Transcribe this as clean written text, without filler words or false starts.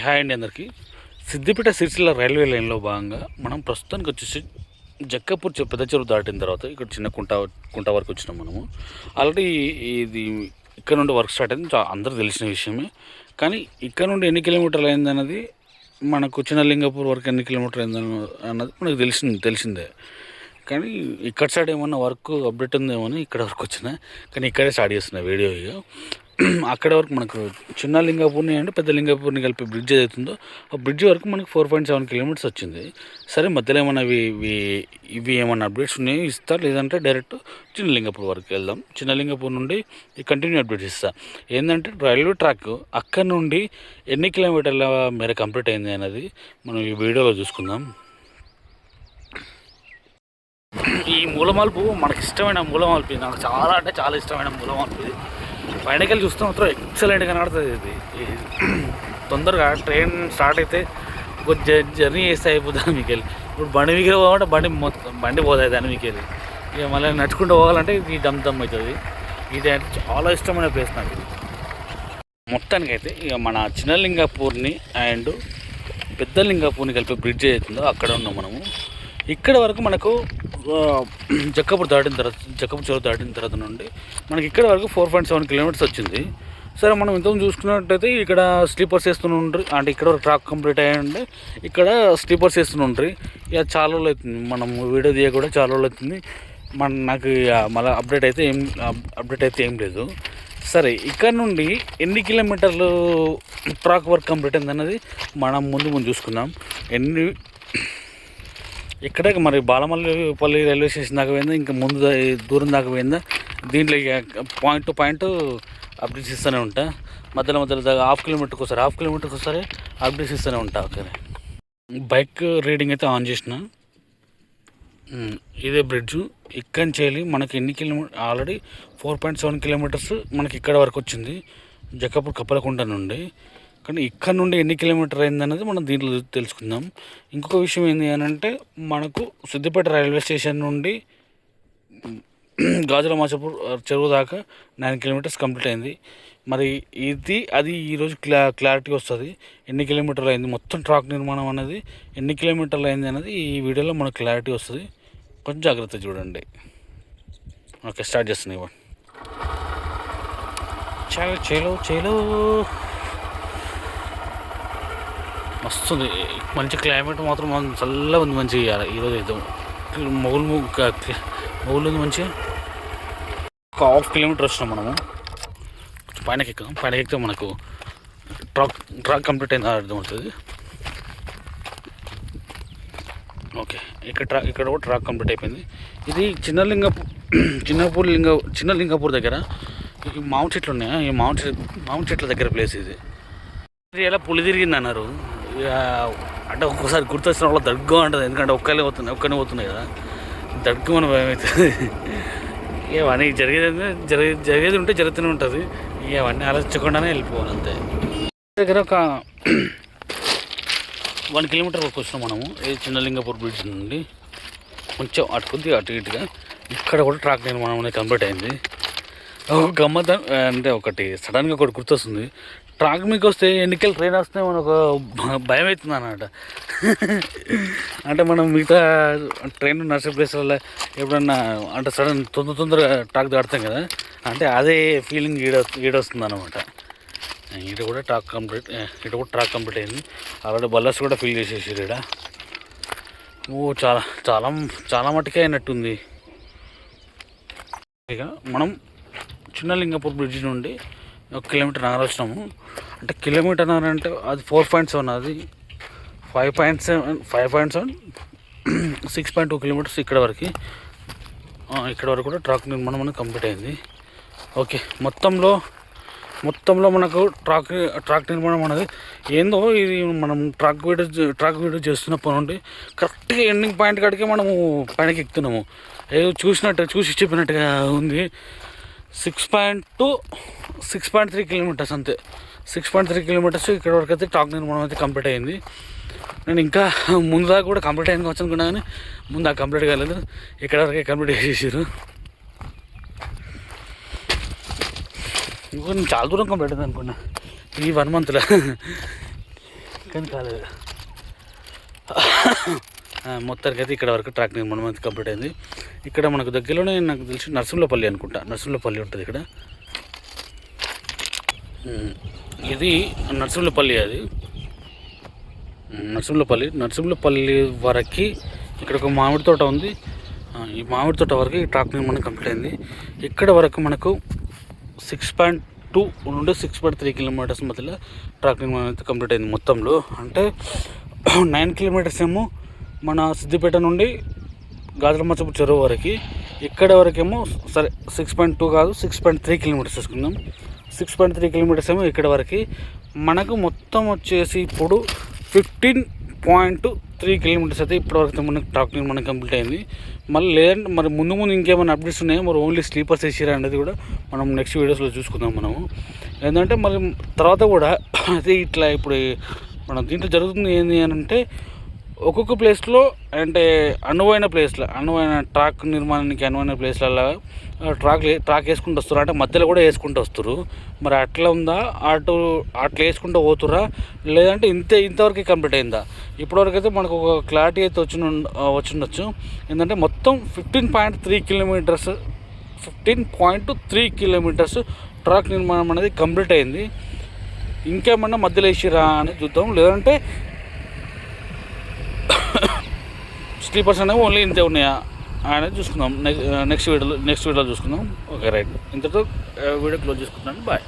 Hi అండి అందరికీ. Siddipet Sircilla railway లైన్లో భాగంగా మనం ప్రస్తుతానికి వచ్చేసి జక్కపూర్ పెద్ద చెరువు దాటిన తర్వాత ఇక్కడ చిన్న కుంట వరకు వచ్చినాం మనము. ఆల్రెడీ ఇది ఇక్కడ నుండి వర్క్ స్టార్ట్ అయింది, అందరూ తెలిసిన విషయమే. కానీ ఇక్కడ నుండి ఎన్ని కిలోమీటర్లు అయిందన్నది, మనకు చిన్నలింగపూర్ వరకు ఎన్ని కిలోమీటర్లు అన్నది మనకు తెలిసిందే. కానీ ఇక్కడ సైడ్ ఏమన్నా వర్క్ అప్డేట్ ఉందేమో అని ఇక్కడ వరకు వచ్చిన, కానీ ఇక్కడే స్టార్ట్ చేస్తున్నా వీడియో. ఇక అక్కడ వరకు మనకు చిన్న లింగాపూర్ని అంటే పెద్ద లింగాపూర్ని కలిపి బ్రిడ్జ్ ఏదైతుందో ఆ బ్రిడ్జ్ వరకు మనకు 4.7 కిలోమీటర్స్ వచ్చింది. సరే, మధ్యలో ఏమన్నా ఇవి ఏమన్నా అప్డేట్స్ ఉన్నాయి ఇస్తా, లేదంటే డైరెక్ట్ చిన్న లింగాపూర్ వరకు వెళ్దాం. చిన్న లింగాపూర్ నుండి కంటిన్యూ అప్డేట్స్ ఇస్తా. ఏంటంటే రైల్వే ట్రాక్ అక్కడ నుండి ఎన్ని కిలోమీటర్ల మేర కంప్లీట్ అయింది అనేది మనం ఈ వీడియోలో చూసుకుందాం. ఈ మూలమాల్పు మనకి ఇష్టమైన మూలమాల్పు, నాకు చాలా అంటే చాలా ఇష్టమైన మూలమాల్పు. ఇది పైనకెళ్ళి చూస్తే మాత్రం ఎక్సలెంట్గా కనబడుతుంది. ఇది తొందరగా ట్రైన్ స్టార్ట్ అయితే ఒక జర్నీ చేస్తే అయిపోతుంది. మీకు వెళ్ళి ఇప్పుడు బండి మీకు పోవాలంటే బండి పోతుంది దాన్ని మీకు వెళ్ళి. ఇక మళ్ళీ నడుచుకుంటూ పోవాలంటే ఇది దమ్ అవుతుంది. ఇది అంటే చాలా ఇష్టమైన ప్లేస్ నాకు. ఇది మొత్తానికైతే ఇక మన చిన్నలింగాపూర్ని అండ్ పెద్ద లింగాపూర్ని కలిపి బ్రిడ్జ్ అవుతుందో అక్కడ ఉన్నాం మనము. ఇక్కడ వరకు మనకు జక్కపూర్ చెరువు దాటిన తర్వాత నుండి మనకి ఇక్కడ వరకు 4.7 కిలోమీటర్స్ వచ్చింది. సరే, మనం ఇంతకుముందు చూసుకున్నట్టయితే ఇక్కడ స్లీపర్స్ వేస్తుండ్రి, అంటే ఇక్కడ వరకు ట్రాక్ కంప్లీట్ అయ్యండి. ఇక్కడ స్లీపర్స్ వేస్తుండ్రి. ఇక చాలా రోజులు అవుతుంది మనం వీడియో తీయ కూడా చాలా రోజులు అవుతుంది. నాకు మళ్ళీ అప్డేట్ అయితే ఏం లేదు. సరే, ఇక్కడ నుండి ఎన్ని కిలోమీటర్లు ట్రాక్ వర్క్ కంప్లీట్ అయింది అన్నది మనం ముందు చూసుకుందాం. ఇక్కడే మరి బాలమల్లిపల్లి రైల్వే స్టేషన్ దాకా పోయిందా, ఇంకా ముందు దూరం దాకా పోయిందా, దీంట్లో పాయింట్ టు పాయింట్ అప్డేట్స్ ఇస్తూనే ఉంటా. మధ్యలో దాకా హాఫ్ కిలోమీటర్కి ఒకసారి అప్డేట్స్ ఇస్తూనే ఉంటా. ఓకే, బైక్ రీడింగ్ అయితే ఆన్ చేసిన. ఇదే బ్రిడ్జు. ఇక్కడి నుంచి వెళ్ళి మనకి ఎన్ని కిలోమీటర్, ఆల్రెడీ 4.7 కిలోమీటర్స్ మనకి ఇక్కడ వరకు వచ్చింది జక్కపూర్ కప్పలకుంట నుండి. కానీ ఇక్కడ నుండి ఎన్ని కిలోమీటర్ అయిందనేది మనం దీంట్లో తెలుసుకుందాం. ఇంకొక విషయం ఏంటి అని అంటే, మనకు సిద్దిపేట రైల్వే స్టేషన్ నుండి గాజుల మాచాపూర్ చెరువు దాకా 9 కిలోమీటర్స్ కంప్లీట్ అయింది. మరి అది ఈరోజు క్లారిటీ వస్తుంది. ఎన్ని కిలోమీటర్లు అయింది, మొత్తం ట్రాక్ నిర్మాణం అనేది ఎన్ని కిలోమీటర్లు అయింది అనేది ఈ వీడియోలో మనకు క్లారిటీ వస్తుంది. కొంచెం జాగ్రత్త చూడండి. ఓకే, స్టార్ట్ చేస్తున్నాయి. ఇవ్వండి, చేలో మస్తుంది. మంచి క్లైమేట్ మాత్రం చల్లగా ఉంది, మంచిగా. ఈరోజు అయితే మొగులు ఉంది మంచిగా. ఒక హాఫ్ కిలోమీటర్ వచ్చినాం మనము. పైనకి ఎక్కితే మనకు ట్రాక్ కంప్లీట్ అయింది అర్థమవుతుంది. ఓకే, ఇక్కడ కూడా ట్రాక్ కంప్లీట్ అయిపోయింది. ఇది చిన్న లింగాపూర్ దగ్గర ఈ మామిడి చెట్లు ఉన్నాయి. ఈ మామిడి చెట్ల దగ్గర ప్లేస్ ఇది. ఇలా పులి తిరిగింది అన్నారు. అంటే ఒక్కోసారి గుర్తొచ్చిన వాళ్ళు దగ్గా ఉంటుంది, ఎందుకంటే ఒక్కనే పోతున్నాయి కదా, దగ్గు మన భయం అవుతుంది. ఇవన్నీ జరిగేది ఉంటే జరుగుతూనే ఉంటుంది. ఇవన్నీ ఆలోచించకుండానే వెళ్ళిపోవాలి అంతే. దగ్గర ఒక 1 కిలోమీటర్ వరకు వచ్చినాం మనము ఈ చిన్నలింగపూర్ బ్రిడ్జ్ నుండి. కొంచెం అటు ఇటుగా ఇక్కడ కూడా ట్రాక్ నిర్మాణం అనేది కంప్లీట్ అయింది. ఒక గమ్మత్ అంటే సడన్గా ఒకటి గుర్తొస్తుంది. ట్రాక్ మీకు వస్తే ఎన్నికలు ట్రైన్ వస్తే మనకు భయం అవుతుంది అన్నమాట. అంటే మనం మిగతా ట్రైన్ నడిచే ప్లేస్లలో ఎప్పుడన్నా అంటే సడన్ తొందరగా ట్రాక్ దాడతాం కదా, అంటే అదే ఫీలింగ్ ఈడొస్తుంది అన్నమాట. ఇటు కూడా ట్రాక్ కంప్లీట్ అయింది. ఆల్రెడీ బల్లర్స్ కూడా ఫిల్ చేసేసారు ఇక్కడ. చాలా చాలా చాలా మట్టుకే అయినట్టుంది. ఇక మనం చిన్నలింగపూర్ బ్రిడ్జ్ నుండి 1 కిలోమీటర్ నగర వచ్చినాము. అంటే కిలోమీటర్ నగర అంటే అది 4.7, అది 5.7 6.2 కిలోమీటర్స్ ఇక్కడ వరకు కూడా ట్రాక్ నిర్మాణం అనేది కంప్లీట్ అయింది. ఓకే, మొత్తంలో మనకు ట్రాక్ నిర్మాణం అనేది ఏందో, ఇది మనం ట్రాక్ వీడియో చేస్తున్నప్పటి నుండి కరెక్ట్గా ఎండింగ్ పాయింట్ కాడికి మనము పైనకి ఎక్కుతున్నాము. ఏదో చూసి చెప్పినట్టుగా ఉంది. 6.3 కిలోమీటర్స్ అంతే. 6.3 కిలోమీటర్స్ ఇక్కడ వరకు అయితే ట్రాక్ నిర్మాణం అయితే కంప్లీట్ అయింది. నేను ఇంకా ముందు దాకా కూడా కంప్లీట్ అయింది కావచ్చు అనుకున్నా, కానీ ముందు దాకా కంప్లీట్ కాలేదు. ఇక్కడ వరకే కంప్లీట్ చేసేసారు. ఇంకో నేను చాలా దూరం కంప్లీట్ అయింది అనుకున్నా ఈ 1 మంత్లో. కానీ కాలేదు. మొత్తానికి అయితే ఇక్కడ వరకు ట్రాక్ నిర్మాణం అయితే కంప్లీట్ అయింది. ఇక్కడ మనకు దగ్గరలోనే నాకు తెలిసి నరసింహపల్లి అనుకుంటా, నరసింహపల్లి ఉంటుంది ఇక్కడ. ఇది నరసింహపల్లి, అది నరసింహపల్లి వరకు ఇక్కడ ఒక మామిడి తోట ఉంది. ఈ మామిడి తోట వరకు ఈ ట్రాక్ నిర్మాణం కంప్లీట్ అయింది. ఇక్కడ వరకు మనకు 6.2 నుండి 6.3 కిలోమీటర్స్ మధ్యలో ట్రాక్ నిర్మాణం అయితే కంప్లీట్ అయింది మొత్తంలో. అంటే 9 కిలోమీటర్స్ ఏమో మన సిద్దిపేట నుండి గాజులమచ్చపు చెరువు వరకు, ఇక్కడ వరకేమో సరే 6.2 కాదు 6.3 కిలోమీటర్స్ తీసుకుందాం. 6.3 కిలోమీటర్స్ ఏమో ఇక్కడ వరకు. మనకు మొత్తం వచ్చేసి ఇప్పుడు 15.3 కిలోమీటర్స్ అయితే ఇప్పటివరకు మనకు ట్రాక్ నిర్మాణం కంప్లీట్ అయింది. మళ్ళీ లేదంటే మరి ముందు ఇంకేమైనా అప్డేట్స్ ఉన్నాయో, మరి ఓన్లీ స్లీపర్స్ వేసారా అనేది కూడా మనం నెక్స్ట్ వీడియోస్లో చూసుకుందాం మనము. ఏంటంటే మరి తర్వాత కూడా అదే ఇట్లా ఇప్పుడు మనం దీంట్లో జరుగుతుంది ఏంటి అని అంటే, ఒక్కొక్క ప్లేస్లో అంటే అనువైన ట్రాక్ నిర్మాణానికి అనువైన ప్లేస్లలో ట్రాక్ వేసుకుంటూ వస్తారు, అంటే మధ్యలో కూడా వేసుకుంటూ వస్తారు. మరి అట్లా ఉందా, అట్లా వేసుకుంటూ పోతురా, లేదంటే ఇంతవరకు కంప్లీట్ అయిందా? ఇప్పటివరకు అయితే మనకు ఒక క్లారిటీ అయితే వచ్చిండొచ్చు. ఏంటంటే మొత్తం 15.3 కిలోమీటర్స్ ట్రాక్ నిర్మాణం అనేది కంప్లీట్ అయింది. ఇంకేమన్నా మధ్యలో వేసిరా అని చూద్దాం, లేదంటే స్లీపర్స్ అనేవి ఓన్లీ ఇంతే ఉన్నాయా అనేది చూసుకుందాం. నెక్స్ట్ వీడియోలో చూసుకుందాం. ఓకే రైట్, ఇంతతో వీడియో క్లోజ్ చేసుకుంటాను. బాయ్.